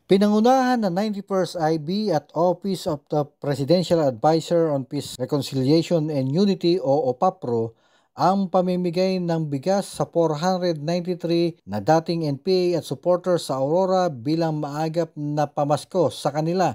Pinangunahan ng 91st IB at Office of the Presidential Advisor on Peace, Reconciliation and Unity o OPAPRO ang pamimigay ng bigas sa 493 na dating NPA at supporters sa Aurora bilang maagap na pamasko sa kanila.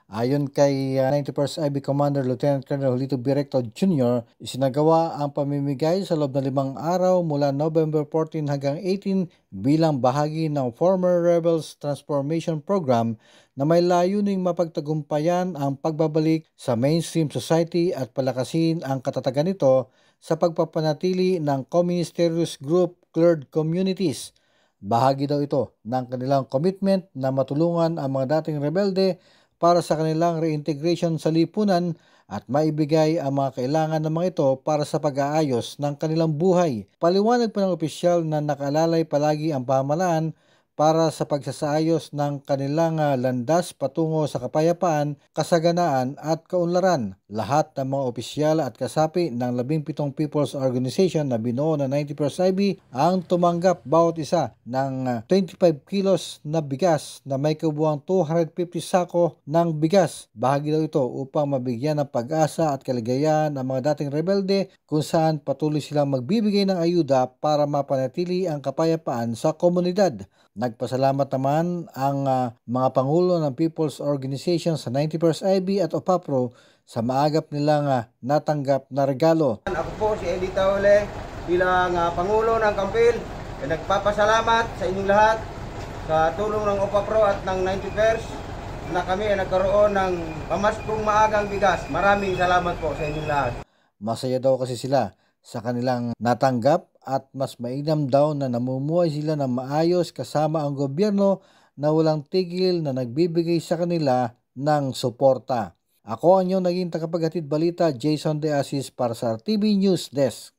Ayon kay 91st IB Commander Lieutenant Colonel Julito Directo Jr., isinagawa ang pamimigay sa loob ng 5 araw mula November 14 hanggang 18 bilang bahagi ng Former Rebels Transformation Program na may layuning mapagtagumpayan ang pagbabalik sa mainstream society at palakasin ang katatagan nito sa pagpapanatili ng Communist Terrorist Group cleared communities. Bahagi daw ito ng kanilang commitment na matulungan ang mga dating rebelde para sa kanilang reintegration sa lipunan at maibigay ang mga kailangan ng mga ito para sa pag-aayos ng kanilang buhay. Paliwanag pa ng opisyal na nakaalalay palagi ang pamahalaan para sa pagsasaayos ng kanilang landas patungo sa kapayapaan, kasaganaan at kaunlaran. Lahat ng mga opisyal at kasapi ng 17 People's Organization na binuo ng 91st IB ang tumanggap bawat isa ng 25 kilos na bigas na may kabuuang 250 sako ng bigas. Bahagi daw ito upang mabigyan ng pag-asa at kaligayahan ang mga dating rebelde kung saan patuloy silang magbibigay ng ayuda para mapanatili ang kapayapaan sa komunidad. Nagpasalamat naman ang mga pangulo ng People's Organization sa 91st IB at OPAPRO sa maagap nilang natanggap na regalo. Ako po si Eddie Taule bilang Pangulo ng Kampil. Nagpapasalamat sa inyong lahat sa tulong ng OPAPRO at ng 91st na kami ay nagkaroon ng pamaskong maagang bigas. Maraming salamat po sa inyong lahat. Masaya daw kasi sila sa kanilang natanggap at mas mainam daw na namumuhay sila ng maayos kasama ang gobyerno na walang tigil na nagbibigay sa kanila ng suporta. Ako ang inyong naging tagapaghatid balita, Jason De Asis para sa RTV News Desk.